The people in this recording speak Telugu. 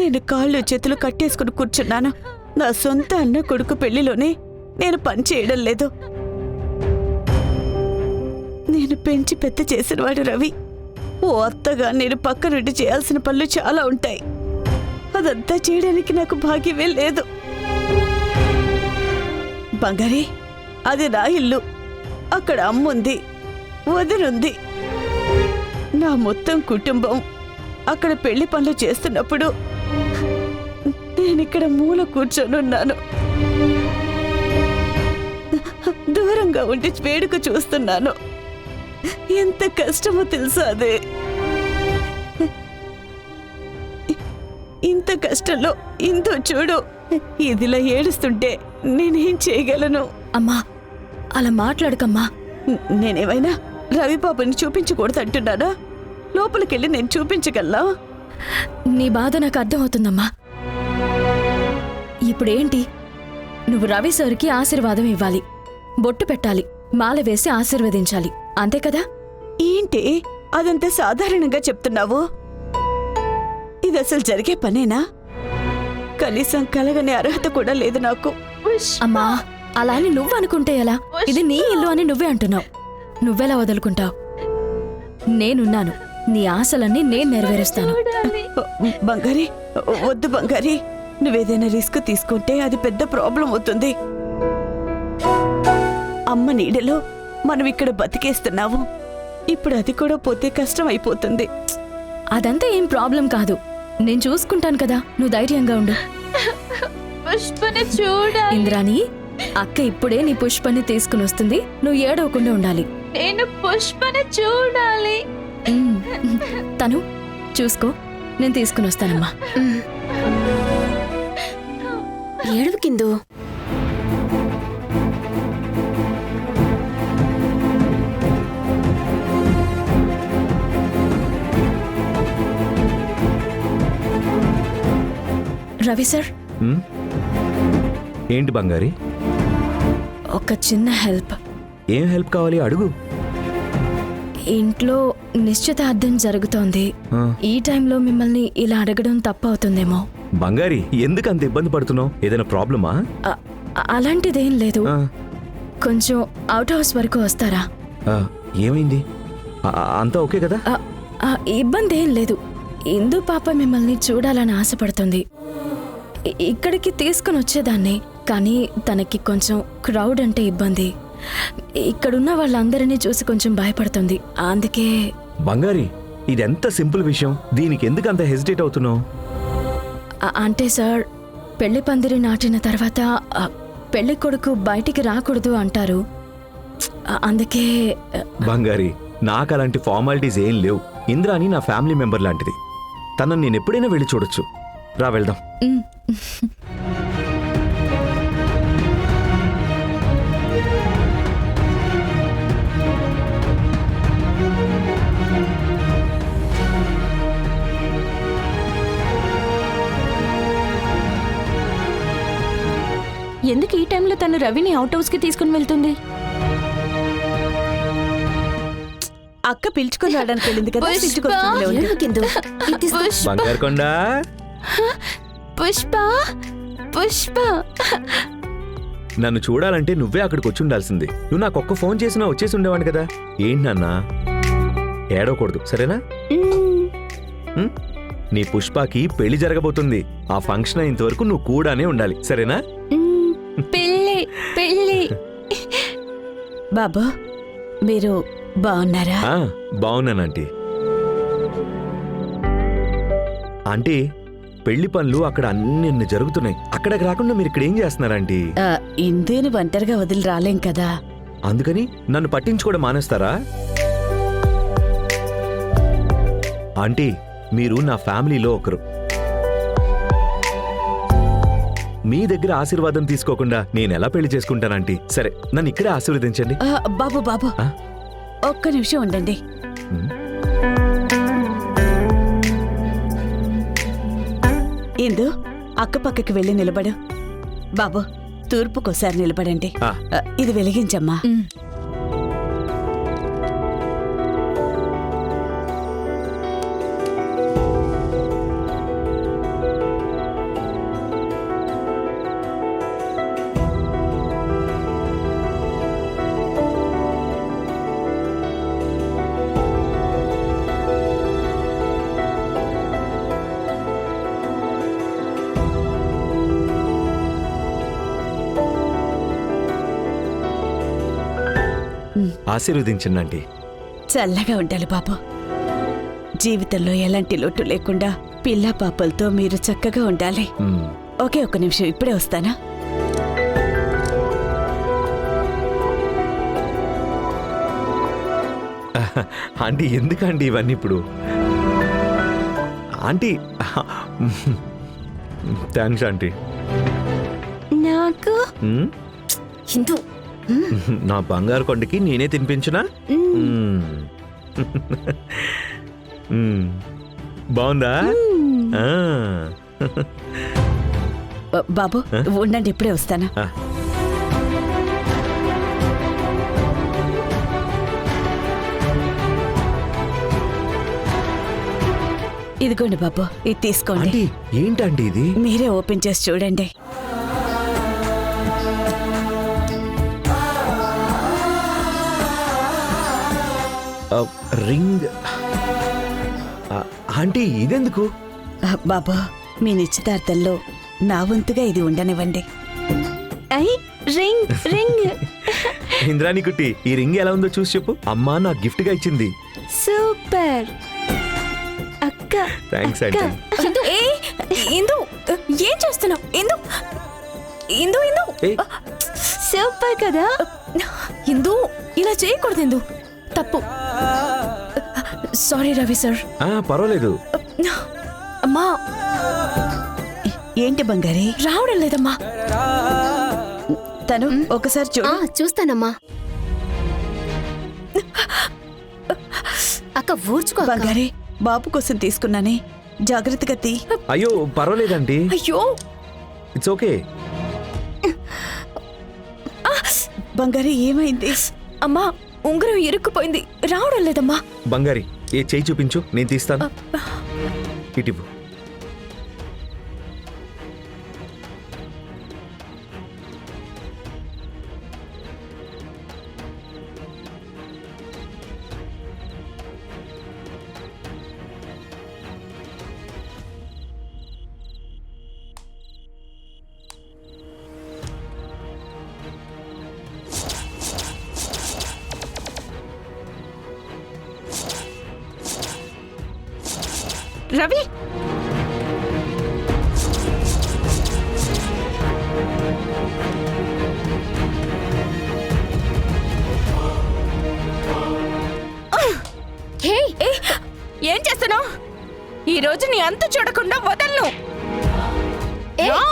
నేను కాళ్ళు చేతులు కట్టేసుకుని కూర్చున్నాను. నా సొంత అన్న కొడుకు పెళ్లిలోనే నేను పని చేయడం లేదు. నేను పెంచి పెద్ద చేసినవాడు రవి. ఓ అత్తగా నేను పక్క నుండి చేయాల్సిన పనులు చాలా ఉంటాయి. అదంతా చేయడానికి నాకు భాగ్యమే లేదు. బంగారి, అది నా ఇల్లు. అక్కడ అమ్ముంది, వదినుంది. నా మొత్తం కుటుంబం అక్కడ పెళ్లి పనులు చేస్తున్నప్పుడు నేనిక్కడ మూల కూర్చొనున్నాను. దూరంగా ఉండి వేడుక చూస్తున్నాను. ఎంత కష్టమో తెలుసా అదే. ఇంత కష్టంలో ఇంతో చూడు, ఇదిలా ఏడుస్తుంటే నేనేం చేయగలను? అమ్మా, అలా మాట్లాడకమ్మా. నేనేమైనా రవిబాబుని చూపించకూడదంటున్నానా? లోపలికెళ్ళి నేను చూపించగలనా? నీ బాధ నాకు అర్థమవుతుందమ్మా. ఇప్పుడేంటి, నువ్వు రవి సార్కి ఆశీర్వాదం ఇవ్వాలి, బొట్టు పెట్టాలి, మాల వేసి ఆశీర్వదించాలి, అంతే కదా? ఏంటి అదంతా సాధారణంగా చెప్తున్నావు? ఇది అసలు జరిగే పనేనా? కనీసం కలగనే అర్హత కూడా లేదు నాకు. అమ్మా, అలా అని నువ్వు అనుకుంటే ఎలా? ఇది నీ ఇల్లు అని నువ్వే అంటున్నావు. నువ్వెలా వదులుకుంటావు? నేనున్నాను, నీ ఆశలన్నీ నేను నెరవేరుస్తాను. బంగారి, వద్దు బంగారి. నువ్వేదైనా రిస్క్ తీసుకుంటే అది పెద్ద ప్రాబ్లం అవుతుంది. అమ్మ నీడలో మనం ఇక్కడ బతికేస్తున్నావు. ఇప్పుడు అది కూడా పోతే కష్టం అయిపోతుంది. అదంతా ఏం ప్రాబ్లం కాదు, నేను చూసుకుంటాను కదా. నువ్వు ధైర్యంగా ఉండు. పుష్పని చూడాలి. ఇంద్రాణి, అక్క ఇప్పుడే నీ పుష్పని తీసుకుని వస్తుంది. నువ్వు ఏడవకుండా ఉండాలి. నేను పుష్పని చూడాలి. తను చూసుకో, నేను తీసుకుని వస్తానమ్మా. ఏడుపు కిందు. రవి సార్, ఏంటి బంగారి? ఒక చిన్న హెల్ప్. ఏం హెల్ప్ కావాలి అడుగు. ఇంట్లో నిశ్చితార్థం జరుగుతోంది. ఈ టైంలో మిమ్మల్ని ఇలా అడగడం తప్పవుతుందేమో. బంగారి, ఎందుకు అంత ఇబ్బంది పడుతున్నావు? ఏదైనా ప్రాబ్లమా? అలాంటిదేం లేదు. కొంచెం అవుట్ హౌస్ వరకు వస్తారా? ఏమైంది? అంతా ఓకే కదా? ఇబ్బంది ఏం లేదు. ఇందు పాప మిమ్మల్ని చూడాలని ఆశపడుతుంది. ఇక్కడికి తీసుకుని వచ్చేదాన్ని, కానీ తనకి కొంచెం క్రౌడ్ అంటే ఇబ్బంది. ఇక్కడున్న వాళ్ళందరినీ చూసి కొంచెం భయపడుతుంది. అందుకే. బంగారి, ఇదెంత సింపుల్ విషయం, దీనికి ఎందుకు అంత హెసిటేట్ అవుతున్నావు? అంటే సార్, పెళ్లి పందిరి నాటిన తర్వాత పెళ్లి కొడుకు బయటికి రాకూడదు అంటారు. అందుకే. బంగారి, నాకు అలాంటి ఫార్మాలిటీస్ ఏం లేవు. ఇంద్రాని నా ఫ్యామిలీ మెంబర్ లాంటిది. తనని నేను ఎప్పుడైనా వెళ్ళి చూడొచ్చు. రా వెళ్దాం. ఎందుకు ఈ టైంలో తను రవిని అవుట్ హౌస్ కి తీసుకుని వెళ్తుంది? అక్క పిలుచుకొని రావడానికి వెళ్ళింది కదా. బంగారు కొండ, పుష్ప, పుష్ప. నన్ను చూడాలంటే నువ్వే అక్కడికి వచ్చి ఉండాల్సింది. నువ్వు నాకు ఒక్క ఫోన్ చేసినా వచ్చేసి ఉండేవాడిని కదా. ఏంటి నాన్న, ఏడవకూడదు సరేనా? నీ పుష్పకి పెళ్లి జరగబోతుంది. ఆ ఫంక్షన్ అయ్యేంతవరకు నువ్వు కూడానే ఉండాలి, సరేనా? పెళ్ళి, పెళ్ళి. బాబా, మీరు బాగున్నారా? బాగున్నాను ఆంటీ. ఆంటీ, పెళ్లి పనులు అక్కడ అన్ని జరుగుతున్నాయి. అక్కడికి రాకుండా మీరు ఇక్కడ ఏం చేస్తున్నారంటీ? ఇందుని ఒంటరిగా వదిలి రాలేం కదా. అందుకని నన్ను పట్టించుకోవడం మానేస్తారా? ఆంటీ, మీరు నా ఫ్యామిలీలో ఒకరు. మీ దగ్గర ఆశీర్వాదం తీసుకోకుండా నేను ఎలా పెళ్లి చేసుకుంటానంటీ? సరే, నన్ను ఇక్కడే ఆశీర్వదించండి. బాబు బాబు, ఒక్క నిమిషం ఉండండి. ఇందు, అక్కపక్కకి వెళ్ళి నిలబడు. బాబు, తూర్పుకోసారి నిలబడండి. ఇది వెలిగించమ్మా. ఆశీర్వదించండి ఆంటీ. చల్లగా ఉండాలి బాబు. జీవితంలో ఎలాంటి లోటు లేకుండా పిల్ల పాపలతో మీరు చక్కగా ఉండాలి. మ్మ్. ఒకే ఒక్క నిమిషం, ఇప్పుడే వస్తానా? ఆంటీ ఎందుకండి ఇవన్నీ ఇప్పుడు? Aunty thanks aunty. నాకు మ్మ్? హిందూ నా బంగారు కొండకి నేనే తినిపించునా? మ్మ్. మ్మ్. బాగుందా? ఆ. బాబు ఉండండి, ఇప్పుడే వస్తానా? ఆ. ఇదిగోండి బాబు, ఇది తీసుకోండి. ఆంటీ ఏంటండి ఇది? మీరే ఓపెన్ చేసి చూడండి. రింగ్. ఆంటీ ఇదెందుకు? బాబు, మీ నిశ్చితార్థంలో నా వంతుగా ఇది ఉండనివ్వండి. ఐ రింగ్ రింగ్ ఇంద్రాణి కుట్టి, ఈ రింగ్ ఎలా ఉందో చూసి చెప్పు. అమ్మా నా గిఫ్ట్ గా ఇచ్చింది. సూపర్ అక్క. థ్యాంక్స్ అక్క. ఆంటీ. ఏ ఇందు, ఏం చేస్తున్నావు? ఇందు ఇందు ఇందు ఏయ్, సూపర్ కదా. ఇందు, ఇలా చేయకూడదు ఇందు, తప్పు. Sorry Ravi sir. పర్వాలేదు. అమ్మా ఏంటి బంగారి? రావడం లేదమ్మా. తను ఒకసారి చూడు. చూస్తానమ్మా. అక్క ఊర్చుకో అక్క. బంగారి, బాబు కోసం తీసుకున్నానే, జాగ్రత్తగా తీ. అయ్యో పర్వాలేదండి, అయ్యో ఇట్స్ ఓకే. బంగారి ఏమైంది? అమ్మా, ఉంగరం ఇరుక్కుపోయింది, రావడం లేదమ్మా. బంగారి, ఏ చేయి చూపించు, నేను తీస్తాను. ఇటివ్వు. రవి, హే ఏం చేస్తున్నావు? ఈ రోజు నీ అంత చూడకుండా వదలను. ఏ, రా.